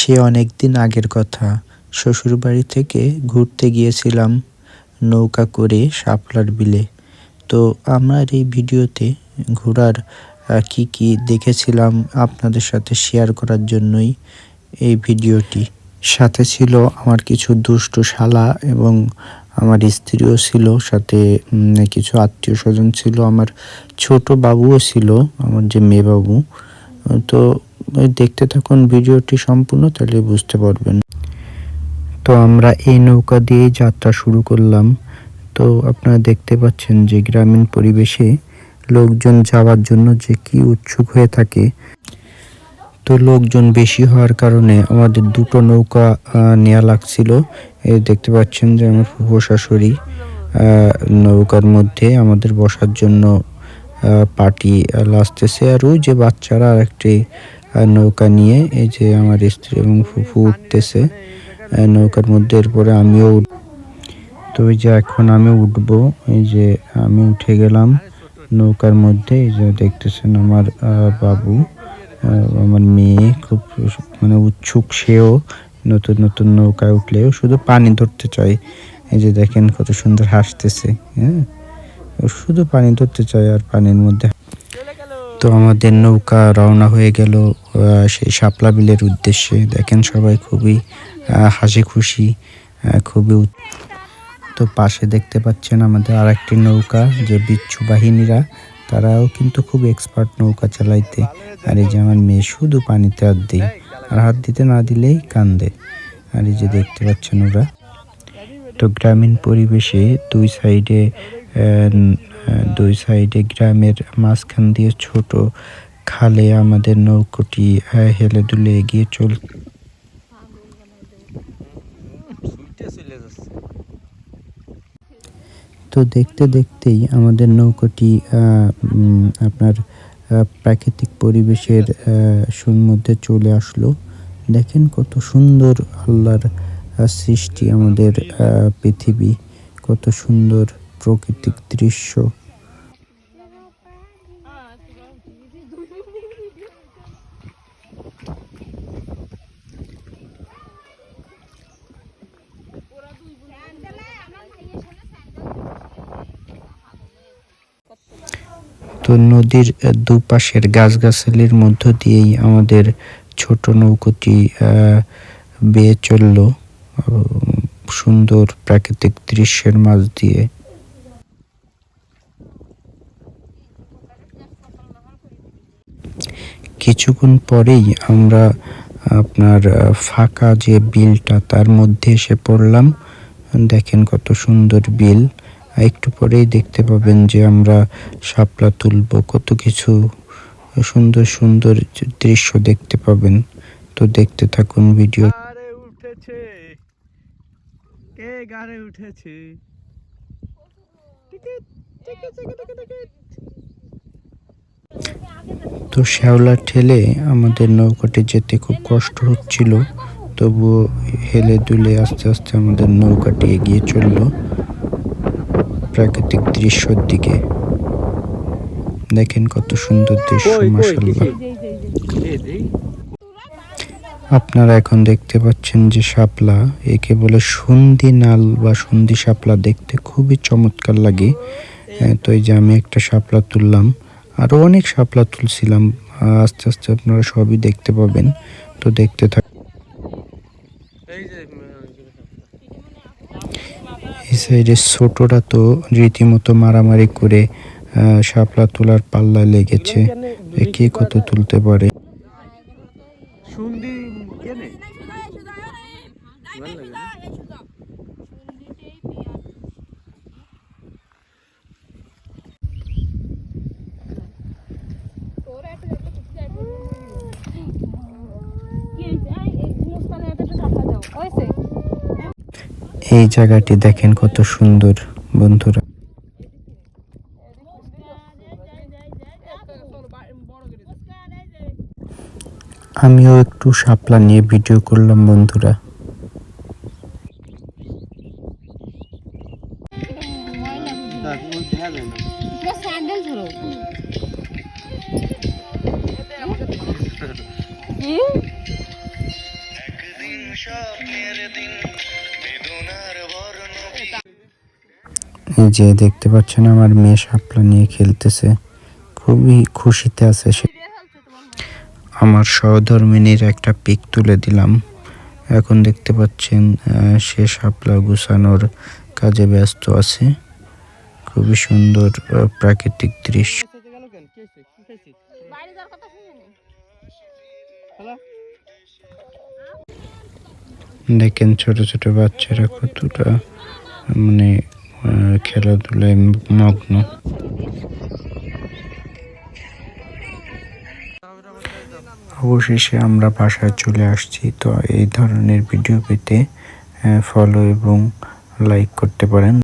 সে অনেক দিন আগের কথা। শ্বশুরবাড়ি থেকে ঘুরতে গিয়েছিলাম নৌকা করে শাপলার বিলে। তো আমার এই ভিডিওতে ঘোরার কি কি দেখেছিলাম আপনাদের সাথে শেয়ার করার জন্যই এই ভিডিওটি। সাথে ছিল আমার কিছু দুষ্টু শালা এবং আমার স্ত্রীও ছিল, সাথে কিছু আত্মীয় স্বজন ছিল, আমার ছোট বাবুও ছিল, আমার যে মেয়ে বাবু। তো দেখতে থাকুন ভিডিওটি সম্পূর্ণ, তাহলে বুঝতে পারবেন। তো আমরা এই নৌকা দিয়ে যাত্রা শুরু করলাম। তো আপনারা দেখতে পাচ্ছেন যে গ্রামীণ পরিবেশে লোকজন যাওয়ার জন্য যে কি উৎসুক হয়ে থাকে। তো লোকজন বেশি হওয়ার কারণে আমাদের দুটো নৌকা নেওয়া লাগছিল। এই দেখতে পাচ্ছেন যে আমার ফুফু শাশুড়ি নৌকার মধ্যে আমাদের বসার জন্য পাটি লাচতেছে, আর ওই যে বাচ্চারা আর একটি নৌকা নিয়ে এই যে আমার স্ত্রী এবং ফুফু উঠতেছে নৌকার মধ্যে। এরপরে আমিও তো ওই যে এখন আমি উঠবো, এই যে আমি উঠে গেলাম নৌকার মধ্যে। এই যে দেখতেছেন আমার বাবু, আমার মেয়ে খুব মানে উৎসুক, সেও নতুন নতুন নৌকায় উঠলেও শুধু পানি ধরতে চায়। এই যে দেখেন কত সুন্দর হাসতেছে, হ্যাঁ, শুধু পানি ধরতে চায় আর পানির মধ্যে। তো আমাদের নৌকা রওনা হয়ে গেল সেই শাপলা বিলের উদ্দেশ্যে। দেখেন সবাই খুবই হাসি খুশি, খুবই। তো পাশে দেখতে পাচ্ছেন আমাদের আর একটি নৌকা, যে বিচ্ছু বাহিনীরা, তারাও কিন্তু খুব এক্সপার্ট নৌকা চালাইতে। আর এই যে আমার মেয়ে শুধু পানিতে হাত দেয়, আর হাত দিতে না দিলেই কান্দে। আর এই যে দেখতে পাচ্ছেন ওরা। তো গ্রামীণ পরিবেশে দুই সাইডে গ্রামের মাঝখান দিয়ে ছোট খালে আমাদের নৌকোটি হেলে দুলে এগিয়ে চল। তো দেখতে দেখতেই আমাদের নৌকাটি আপনার প্রাকৃতিক পরিবেশের মধ্যে চলে আসলো। দেখেন কত সুন্দর আল্লাহর সৃষ্টি, আমাদের পৃথিবী, কত সুন্দর প্রাকৃতিক দৃশ্য। তো নদীর দুপাশের গাছগাছালির মধ্য দিয়েই আমাদের ছোট নৌকোটি বেয়ে চলল সুন্দর প্রাকৃতিক দৃশ্যের মাঝ দিয়ে। কিছুক্ষণ পরেই আমরা আপনার ফাঁকা যে বিলটা, তার মধ্যে এসে পড়লাম। দেখেন কত সুন্দর বিল। একটু পরেই দেখতে পাবেন যে আমরা শাপলা তুলব, কত কিছু সুন্দর সুন্দর দৃশ্য দেখতে পাবেন। তো দেখতে থাকুন ভিডিও। তো শ্যাওলা ঠেলে আমাদের নৌকাটি যেতে খুব কষ্ট হচ্ছিল, তবুও হেলে দুলে আস্তে আস্তে আমাদের নৌকাটি এগিয়ে চলল প্রাকৃতিক দৃশ্যের দিকে। দেখেন কত সুন্দর দৃশ্য, মাশাআল্লাহ। আপনারা এখন দেখতে পাচ্ছেন যে শাপলা, একে বলে সন্ধি নাল বা সন্ধি শাপলা, দেখতে খুবই চমৎকার লাগে। তো এই যে আমি একটা শাপলা তুললাম, আরো অনেক শাপলা তুলছিলাম। আস্তে আস্তে আপনারা সবই দেখতে পাবেন। তো দেখতে থাক। এই সাইডে ছোটরা তো রীতিমতো মারামারি করে শাপলা তোলার পাল্লা লেগেছে, কে কত তুলতে পারে। এই জায়গাটি দেখেন কত সুন্দর বন্ধুরা। আমিও একটু শাপলা নিয়ে ভিডিও করলাম বন্ধুরা। এই যে দেখতে পাচ্ছেন আমার মেয়ে শাপলা নিয়ে খেলতেছে, খুবই খুশিতে আছে সে। আমার সহধর্মিনীর একটা পিক তুলে দিলাম। এখন দেখতে পাচ্ছেন সে শাপলা গুছানোর কাজে ব্যস্ত আছে। খুবই সুন্দর প্রাকৃতিক দৃশ্য। দেখেন ছোট ছোট বাচ্চারা কতটা মানে খেলাধুলায় মগ্ন। অবশেষে আমরা বাসায় চলে আসছি। তো এই ধরনের ভিডিও পেতে ফলো এবং লাইক করতে পারেন।